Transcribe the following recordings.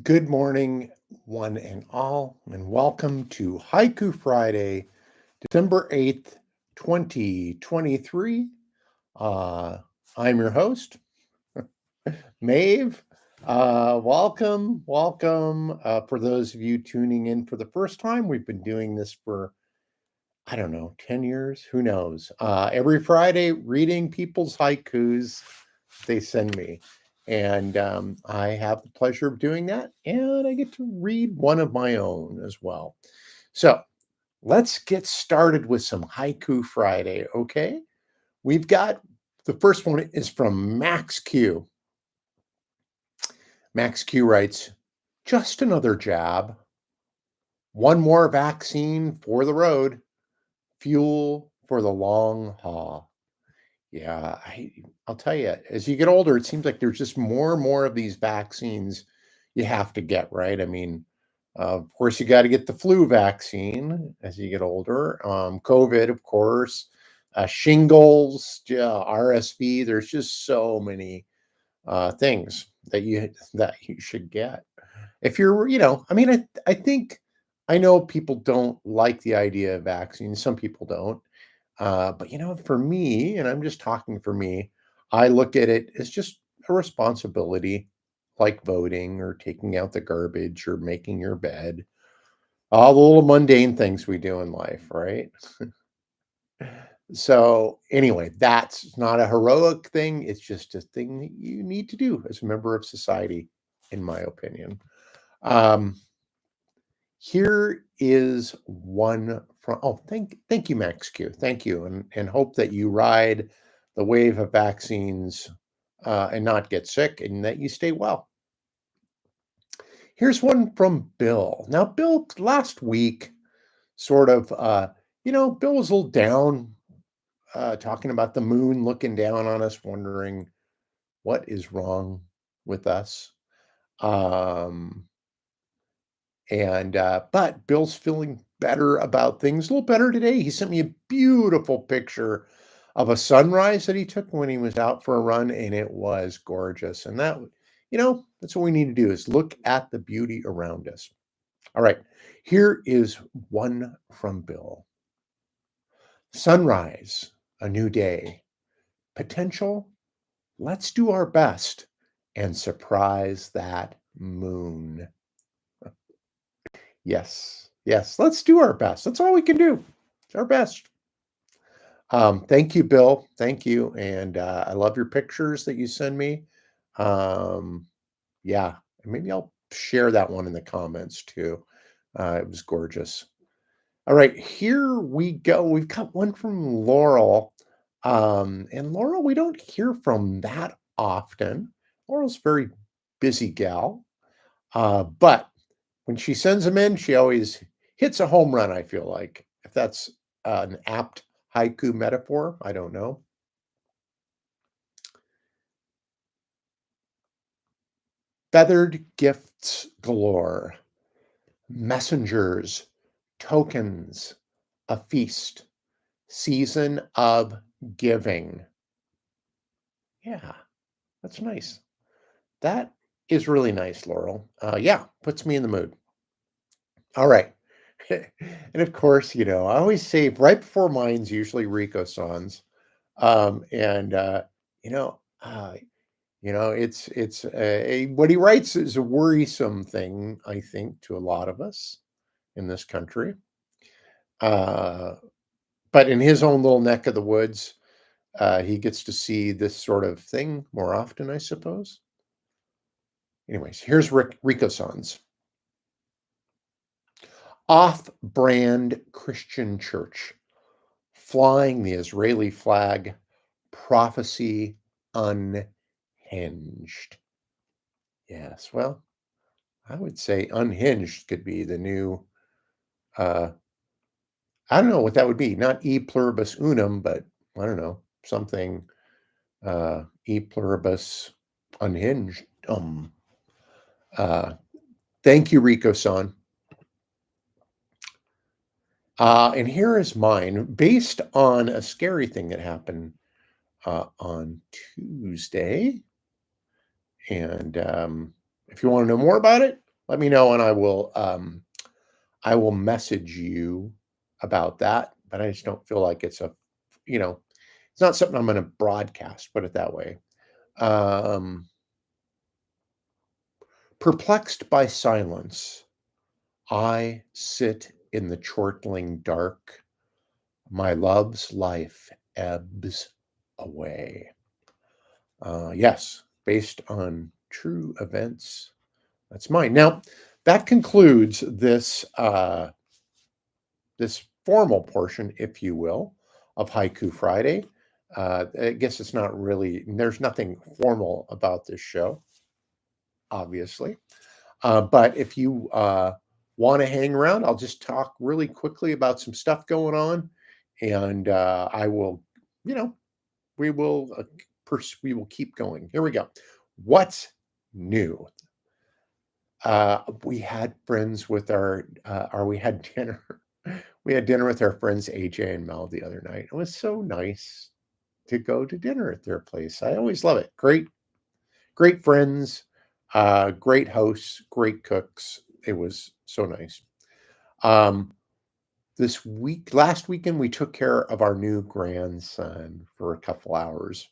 Good morning, one and all, and welcome to Haiku Friday, December 8th, 2023. Uh, I'm your host, Maeve. Welcome. For those of you tuning in for the first time, we've been doing this for, I don't know, 10 years? Who knows? Every Friday, reading people's haikus they send me. And I have the pleasure of doing that. And I get to read one of my own as well. So let's get started with some Haiku Friday, okay? We've got the first one is from Max Q. Max Q writes, just another jab, one more vaccine for the road, fuel for the long haul. Yeah, I'll tell you, as you get older, it seems like there's just more and more of these vaccines you have to get, right? I mean, of course, you got to get the flu vaccine as you get older. COVID, of course, shingles, yeah, RSV. There's just so many things that you should get. If you're, I mean, I think I know people don't like the idea of vaccines. Some people don't. But for me, and I'm just talking for me, I look at it as just a responsibility, like voting or taking out the garbage or making your bed, all the little mundane things we do in life, right? So, anyway, that's not a heroic thing. It's just a thing that you need to do as a member of society, in my opinion. Um, Here is one from thank you, Max Q. Thank you, and hope that you ride the wave of vaccines and not get sick, and that you stay well. Here's one from Bill. Now, Bill, last week, sort of, Bill was a little down, talking about the moon looking down on us, wondering what is wrong with us. Um, but Bill's feeling better about things, a little better today. He sent me a beautiful picture of a sunrise that he took when he was out for a run, and it was gorgeous. And that's what we need to do is look at the beauty around us. All right, here is one from Bill. Sunrise, a new day. Potential, let's do our best and surprise that moon. Yes, let's do our best. That's all we can do. It's our best. Thank you, Bill. Thank you, and I love your pictures that you send me. Um, yeah, maybe I'll share that one in the comments too. It was gorgeous. All right, here we go. We've got one from Laurel, and Laurel we don't hear from that often. Laurel's a very busy gal, but when she sends them in, she always hits a home run, I feel like. If that's an apt haiku metaphor, I don't know. Feathered gifts galore, messengers, tokens, a feast, season of giving. Yeah, that's nice. That is really nice, Laurel. Yeah, puts me in the mood. All right. And of course, I always say right before mine's usually Rikosan's. And you know, uh, it's what he writes is a worrisome thing, I think, to a lot of us in this country. Uh, but in his own little neck of the woods, he gets to see this sort of thing more often, I suppose. Anyways, here's Rikosan's off-brand Christian church flying the Israeli flag, prophecy unhinged. Yes, well, I would say unhinged could be the new, uh, I don't know what that would be. Not e pluribus unum, but I don't know, something e pluribus unhinged. Uh, Thank you, Rico san. And here is mine based on a scary thing that happened on Tuesday. And if you want to know more about it, let me know and I will message you about that, but I just don't feel like you know, it's not something I'm going to broadcast, put it that way. Um, Perplexed by silence, I sit in the chortling dark. My love's life ebbs away. Yes, based on true events. That's mine. Now, that concludes this formal portion, if you will, of Haiku Friday. I guess it's not really. There's nothing formal about this show, obviously. But if you want to hang around, I'll just talk really quickly about some stuff going on, and I will, you know, we will we will keep going. Here we go. What's new? We had friends with or we had dinner. We had dinner with our friends AJ and Mel the other night. It was so nice to go to dinner at their place. I always love it. Great friends, great hosts, great cooks. It was so nice. Um, last weekend, we took care of our new grandson for a couple hours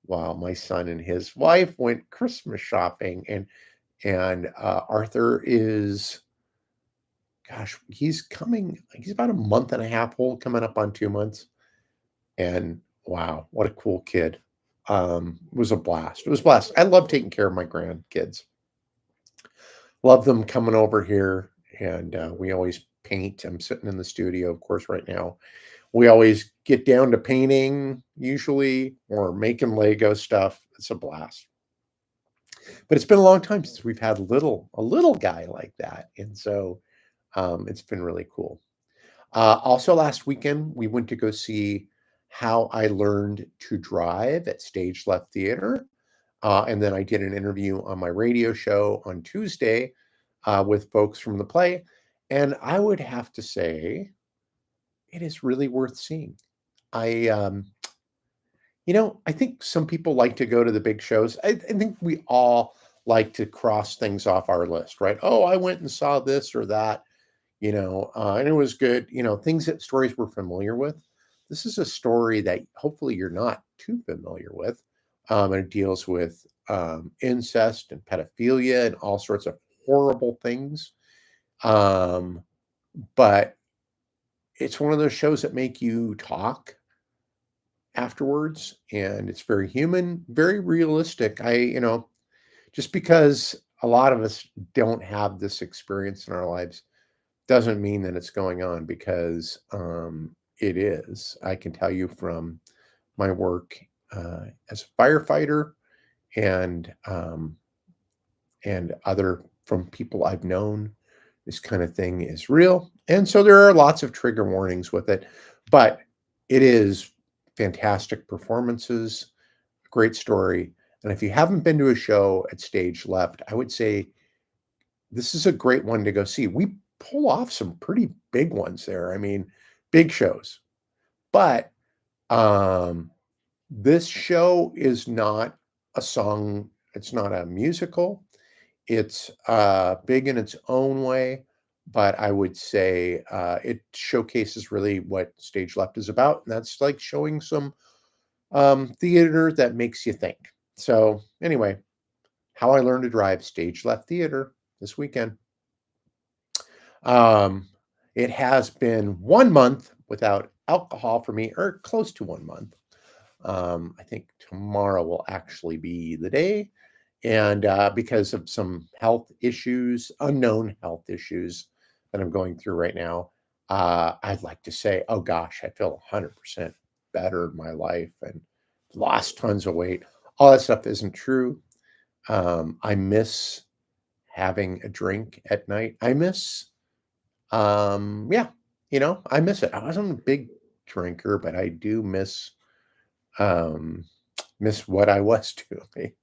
while my son and his wife went Christmas shopping. And Arthur is, gosh, he's about a month and a half old, coming up on 2 months. And wow, what a cool kid. It was a blast. It was a blast. I love taking care of my grandkids. Love them coming over here, and we always paint. I'm sitting in the studio, of course, right now. We always get down to painting, usually, or making Lego stuff. It's a blast. But it's been a long time since we've had a little guy like that, and so it's been really cool. Also, last weekend we went to go see How I Learned to Drive at Stage Left Theater. And then I did an interview on my radio show on Tuesday with folks from the play. And I would have to say, it is really worth seeing. I, I think some people like to go to the big shows. I think we all like to cross things off our list, right? Oh, I went and saw this or that, and it was good. Stories we're familiar with. This is a story that hopefully you're not too familiar with. And it deals with incest and pedophilia and all sorts of horrible things. Um, but it's one of those shows that make you talk afterwards, and it's very human, very realistic. Just because a lot of us don't have this experience in our lives doesn't mean that it's going on, because it is. I can tell you from my work as a firefighter and other from people I've known, this kind of thing is real. And so there are lots of trigger warnings with it, but it is fantastic performances, great story. And if you haven't been to a show at Stage Left, I would say this is a great one to go see. We pull off some pretty big ones there. I mean, big shows. But um, this show is not a song, it's not a musical. It's big in its own way, but I would say it showcases really what Stage Left is about. And that's like showing some theater that makes you think. So, anyway, How I Learned to Drive, Stage Left Theater this weekend. Um, it has been 1 month without alcohol for me, or close to 1 month. I think tomorrow will actually be the day. And because of some health issues, unknown health issues that I'm going through right now, I'd like to say, oh gosh, I feel 100% better in my life and lost tons of weight. All that stuff isn't true. I miss having a drink at night. Yeah, I miss it. I wasn't a big drinker, but I do um, miss what I was doing.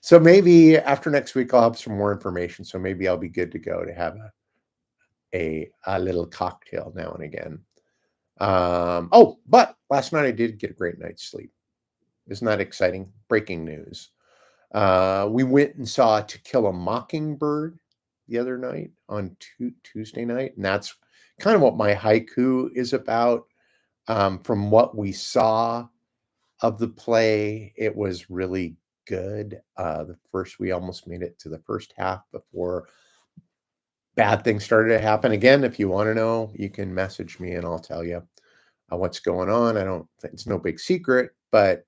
So maybe after next week, I'll have some more information. So maybe I'll be good to go to have a little cocktail now and again. But last night I did get a great night's sleep. Isn't that exciting? Breaking news. We went and saw To Kill a Mockingbird the other night on Tuesday night, and that's kind of what my haiku is about. From what we saw of the play, it was really good. We almost made it to the first half before bad things started to happen. Again, if you want to know, you can message me and I'll tell you what's going on. I don't think it's no big secret, but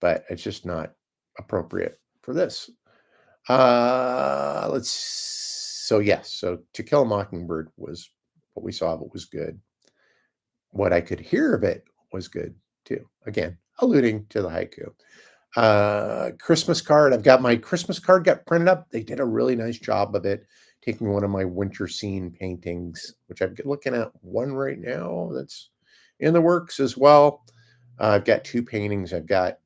it's just not appropriate for this. Let's. So yes, so To Kill a Mockingbird was what we saw of it was good. What I could hear of it was good too. Again, alluding to the haiku. Christmas card. I've got my Christmas card got printed up. They did a really nice job of it, taking one of my winter scene paintings, which I'm looking at one right now that's in the works as well. I've got two paintings. I've got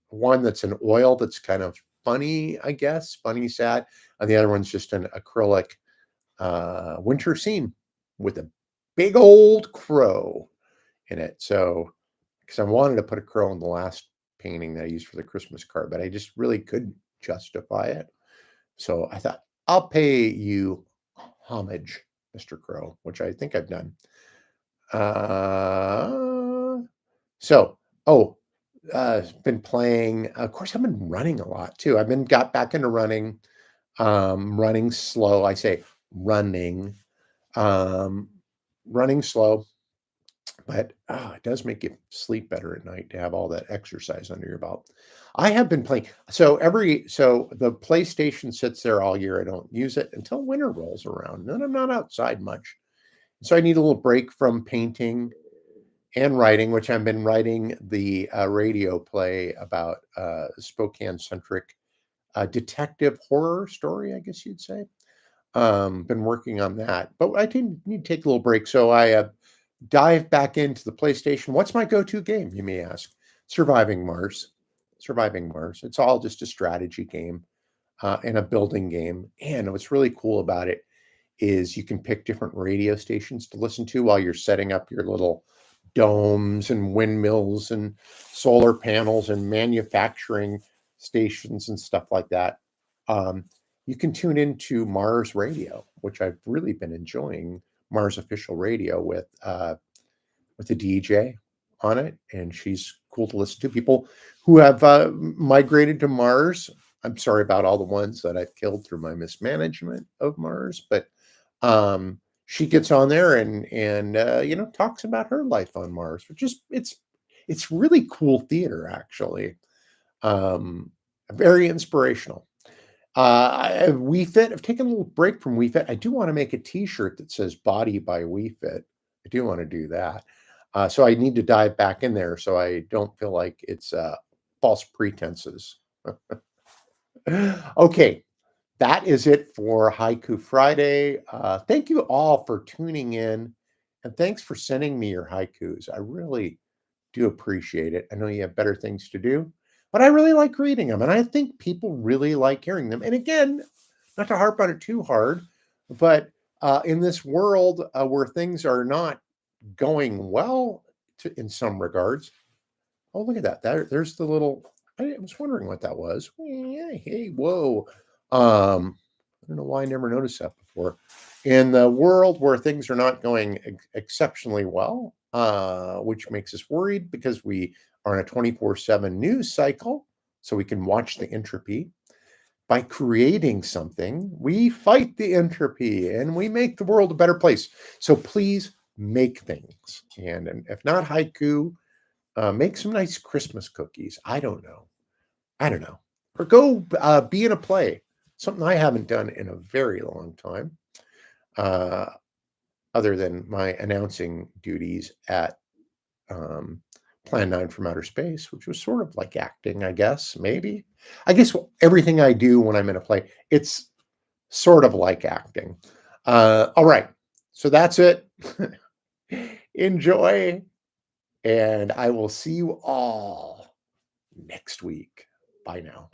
one that's an oil that's kind of funny, I guess, funny, sad. And the other one's just an acrylic winter scene with a big old crow in it. So, because I wanted to put a crow in the last painting that I used for the Christmas card, but I just really couldn't justify it. So I thought, I'll pay you homage, Mr. Crow, which I think I've done. So, oh, been playing. Of course, I've been running a lot too. Got back into running, running slow. I say running, um, running slow, but it does make you sleep better at night to have all that exercise under your belt. I have been playing. So the PlayStation sits there all year. I don't use it until winter rolls around. Then I'm not outside much. So I need a little break from painting and writing, which I've been writing the radio play about Spokane-centric detective horror story, I guess you'd say. Been working on that, but I didn't need to take a little break. So I dive back into the PlayStation. What's my go-to game, you may ask? Surviving Mars. Surviving Mars. It's all just a strategy game and a building game. And what's really cool about it is you can pick different radio stations to listen to while you're setting up your little domes and windmills and solar panels and manufacturing stations and stuff like that. You can tune into Mars Radio, which I've really been enjoying. Mars Official Radio with a DJ on it, and she's cool to listen to. People who have migrated to Mars. I'm sorry about all the ones that I've killed through my mismanagement of Mars, but she gets on there and talks about her life on Mars, which is it's really cool theater actually. Very inspirational. I've taken a little break from WeFit. I do want to make a T-shirt that says "Body by WeFit." I do want to do that. So I need to dive back in there so I don't feel like it's false pretenses. Okay, that is it for Haiku Friday. Thank you all for tuning in, and thanks for sending me your haikus. I really do appreciate it. I know you have better things to do, but I really like reading them, and I think people really like hearing them. And again, not to harp on it too hard, but in this world where things are not going well in some regards. Oh, look at that. There's the little. I was wondering what that was. Hey, whoa. I don't know why I never noticed that before. In the world where things are not going exceptionally well, which makes us worried because we are in a 24/7 news cycle, so we can watch the entropy. By creating something, we fight the entropy and we make the world a better place. So please make things. And if not haiku, make some nice Christmas cookies. I don't know. Or go be in a play. Something I haven't done in a very long time, uh, other than my announcing duties at Plan 9 from Outer Space, which was sort of like acting, I guess, maybe. I guess everything I do when I'm in a play, it's sort of like acting. All right. So that's it. Enjoy. And I will see you all next week. Bye now.